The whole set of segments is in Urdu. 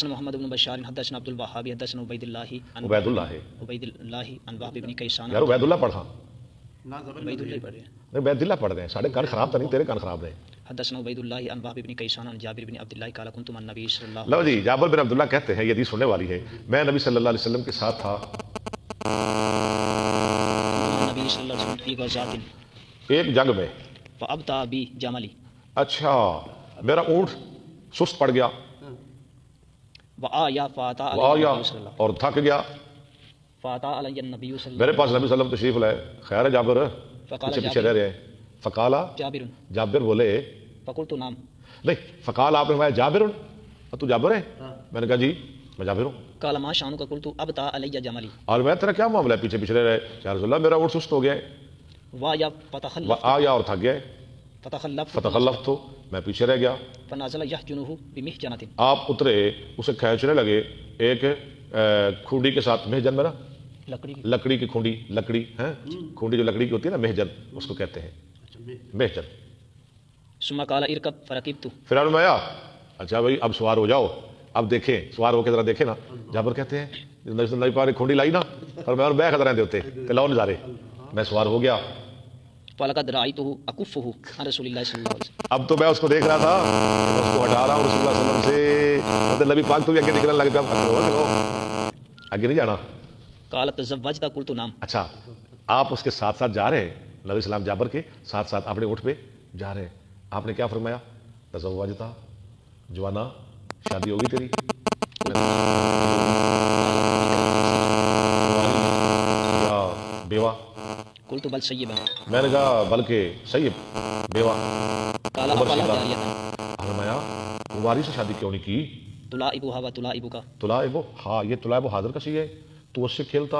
محمد بن بشار حدثنا عبد الوهاب حدثنا عبید اللہ عن وهب بن کیسان. یار عبید اللہ پڑھا عبید اللہ پڑھ رہے ہیں. عبید اللہ پڑھ رہے ہیں. ساڑھے کان خراب تو نہیں، تیرے کان خراب رہے. حدثنا عبید اللہ عن وهب بن کیسان عن جابر بن عبد اللہ قال كنت مع النبي صلی اللہ لو جی جابر بن عبداللہ کہتے ہیں، یہ حدیث سننے والی ہے، میں نبی صلی اللہ علیہ وسلم کے ساتھ تھا النبي صلی اللہ علیہ وسلم فی غزوۃ ایک جنگ میں. فابطا بی جملی. اچھا میرا اونٹ سست پڑ گیا، وآیا فاتا آیا علی صلی اللہ اور تھک گیا. فاتا علی النبی صلی اللہ میرے پاس نبی صلی اللہ علیہ وسلم تشریف لائے. خیر ہے جابر، فقال پیچھے پیچھے رہ رہے ہیں. فقالا جابر جابر بولے، فقلت نام. نہیں فقال آپ نے فرمایا جابر تو جابر ہے؟ میں نے کہا جی میں جابر ہوں. قال ما شانک قلت ابطا علی جملی. اور میں تیرا کیا معاملہ ہے، پیچھے پیچھے رہ رہے. یا رسول اللہ میرا اونٹ سست ہو گیا ہے. وایا فتخلف آیا اور تھک گیا ہے. فتخلف فتخلف تو میں پیچھے رہ گیا. فنازل یحجنه بمحجنۃ. آپ اترے اسے کھینچنے لگے ایک کھونڈی کے ساتھ. مہجن میں نا لکڑی کی لکڑی کی کھونڈی، لکڑی ہے کھونڈی جو لکڑی کی ہوتی ہے نا، مہجن اس کو کہتے ہیں، مہجن. ثم قال اركب فركبت. پھر میں آیا اچھا بھائی اب سوار ہو جاؤ، اب دیکھیں سوار ہو کے ذرا دیکھیں نا. جابر کہتے ہیں نبی پاک نے کھونڈی لائی نا، اور میں بے خطرہ دے ہوتے تے لاؤ نظارے. میں سوار ہو گیا. فلقد رأيته أكفه عن رسول الله صلی اللہ علیہ وسلم. اب تو میں اس کو دیکھ رہا تھا، میں اس کو ہٹا رہا ہوں رسول اللہ صلی اللہ علیہ وسلم سے. مطلب نبی پاک تو بھی آگے نکلنے لگ پیا. آگے نہیں جانا. قال تزوجت قلت نعم. اچھا آپ اس کے ساتھ ساتھ جا رہے ہیں، نبی السلام جابر کے ساتھ ساتھ اپنے اونٹ پہ جا رہے ہیں. آپ نے کیا فرمایا؟ تزوجتا جوانا شادی ہوگی تیری؟ یا بیوہ؟ قلت بل سیبا. میں نے کہا بلکہ سیب بیوہ. قال افلا جاریتا. فرمایا کماری سے شادی کیوں نہیں کی؟ تلائبها و تلائبک. تلائب، ہاں یہ تلائب حاضر کا صیغہ ہے، تو اس سے کھیلتا.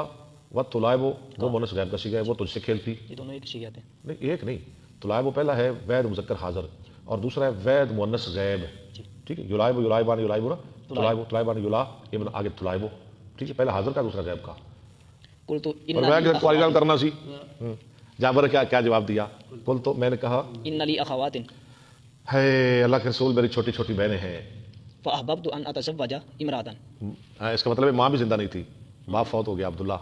و تلائب وہ مونس غائب کا صیغہ ہے، وہ تجھ سے کھیلتی. یہ دونوں ایک صیغہ ہیں. نہیں ایک نہیں، تلائب پہلا ہے وید مذکر حاضر، اور دوسرا ہے وید مؤنث غائب. ٹھیک ہے، یلائب یلائبان یلائبون، تلائب تلائبان یلا، یہ آگے تلائب. ٹھیک ہے، پہلا حاضر کا دوسرا غائب کا. قلت اور میں کہ کوئی گل کرنا سی. جابر کیا جواب دیا؟ قلت تو میں نے کہا ان لی اخوات ہے اللہ کے رسول میری چھوٹی چھوٹی بہنیں ہیں. فاحببت ان اتزوج امراتا. اس کا مطلب ہے ماں بھی زندہ نہیں تھی، باپ فوت ہو گیا عبداللہ،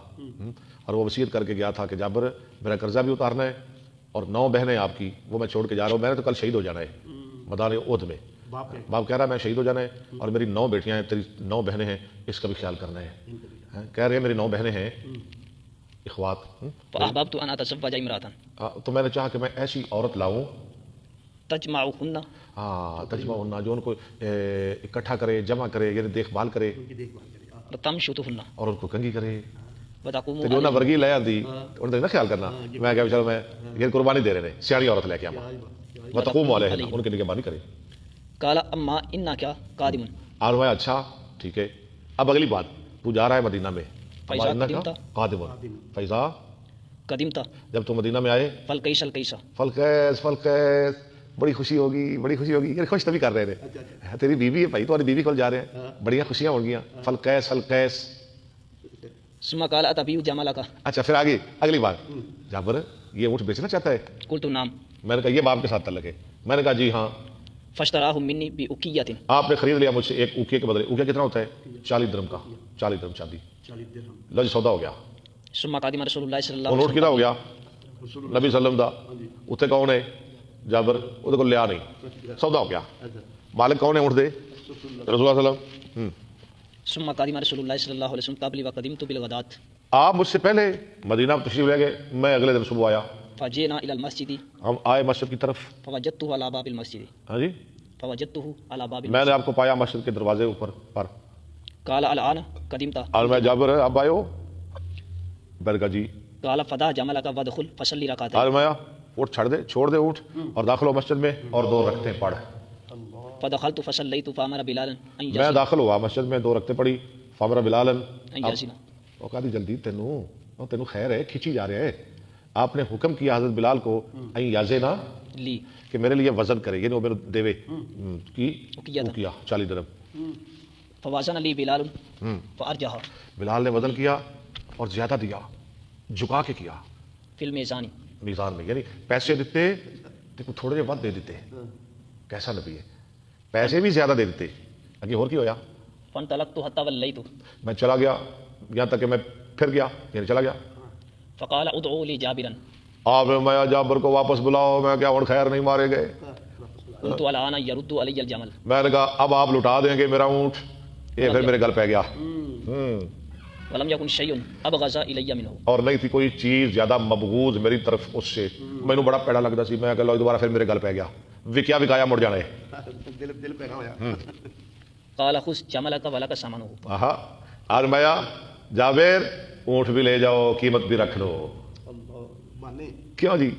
اور وہ وصیت کر کے گیا تھا کہ جابر میرا قرضہ بھی اتارنا ہے، اور 9 بہنیں آپ کی وہ میں چھوڑ کے جا رہا ہوں. میں نے تو کل شہید ہو جانا ہے میدان احد میں. باپ کہہ رہا ہے میں شہید ہو جانا ہے، اور میری 9 بیٹیاں ہیں، تیری 9 بہنیں ہیں، اس کا بھی خیال کرنا ہے. کہہ رہے ہیں میری 9 بہنیں ہیں اخوات. فاحببت ان اتزوج امراتا. تو میں نے چاہا کہ میں ایسی عورت لاؤں تجمعهن. تجمع جو ان کو اکٹھا کرے، جمع کرے، یعنی دیکھ بھال کرے، وتمشطهن. اور ان کو کنگھی کرے. وتقوم تو جو نہ ورگی لے آتی ان کا خیال کرنا. میں کہا چلو میں یہ قربانی دے رہے ہیں، سیاڑی عورت لے کے آما وتقوم علیہ، ان کے نگہبانی کرے. قال اما انک قادم. اور میں اچھا ٹھیک ہے، اب اگلی بات، تو جا رہا ہے مدینہ میں. قادم فیضا قدمت. جب تو مدینہ میں آئے. فالقیس القیس. فلقیس فلقیس، بڑی خوشی ہوگی بڑی خوشی ہوگی. یہ خوش تبھی کر رہے تھے، تیری بیوی ہے بھائی، تمہاری بیوی کو جا رہے ہیں، بڑی خوشیاں ہو گیا. فلقیس فلقیس. ثم قال اتبيع جملك. اچھا پھر آگے اگلی بات، جابر یہ اونٹ بیچنا چاہتا ہے؟ قلت نعم. میں نے کہا یہ باپ کے ساتھ تعلق ہے؟ میں نے کہا جی ہاں. فاشتراه مني بأوقية. آپ نے خرید لیا مجھ سے ایک اوکیے کے بدلے. اوکیہ کتنا ہوتا ہے؟ 40 درہم کا، 40 درہم چاندی. لو جی سودا ہو گیا. ثم قدم رسول الله صلی اللہ وہ علیہ نوٹ کتنا ہو گیا؟ نبی صلی اللہ علیہ وسلم دا. اتنے کون ہے؟ جابر. وہ کو لیا نہیں، سودا ہو گیا. مالک کون ہے اونٹ دے؟ رسول اللہ صلی اللہ علیہ وسلم. ثم قدم رسول الله صلی اللہ علیہ وسلم قبل وقدمت بالغداة. آپ مجھ سے پہلے مدینہ تشریف لے گئے، میں اگلے دن صبح آیا. فجئنا الى المسجد. ہم آئے مسجد کی طرف. فوجدته على باب المسجد. ہاں جی، فوجدته على باب میں نے المسجد. آپ کو پایا مسجد کے دروازے اوپر پر. قال الان قدمت. اور میں جابر ہے اب آئے ہو؟ میں نے کہا جی. قال فدع جملك وادخل فصلي ركعتين. اور میں اونٹ چھوڑ دے اونٹ اور داخل ہو مسجد میں اور 2 رکعتیں پڑھ. فدخلت فصليت فامر بلالا ان میں يزن. داخل ہوا مسجد میں، 2 رکعتیں پڑھی. فامر بلال ان يزن. وہ کہا دی جلدی تینوں خیر ہے، کھینچی جا رہے ہیں. آپ نے حکم کیا حضرت بلال کو ان یازینا لی کہ میرے لیے وزن کرے، یعنی وہ میرے دیوے کی کیا 40 درہم. فوازن لی بلال فارجح. بلال نے وزن کیا اور زیادہ دیا، جھکا کے کیا فی المیزان. میزان میں، یعنی پیسے دیتے دیکھو تھوڑے جہے بات دے دیتے. کیسا نبی ہے، پیسے بھی زیادہ دے دیتے. اگے اور کی ہویا فانطلقت حتى وليت میں چلا گیا یہاں تک کہ میں پھر گیا یعنی چلا گیا. فقال ادعوا لي جابرا آپ نے میں جابر کو واپس بلاؤ. میں کیا اور خیر نہیں مارے گئے. قلت الان يرد علي الجمل میں نے کہا اب آپ لٹا دیں گے میرا اونٹ. یہ پھر میرے گل پہ گیا. ولم يكن شيء ابغض الي منه اور نہیں تھی کوئی چیز زیادہ مبغوض میری طرف اس سے. مینوں بڑا پیڑا لگتا سی. میں کہ لو دوبارہ پھر میرے گل پہ گیا. وکیا وکایا مڑ جانا ہے. دل پہ ہویا. قال خذ جملك ولك ثمنه آہا آزمایا جابر اونٹ بھی لے جاؤ قیمت بھی رکھ لو. اللہ مانے کیوں جی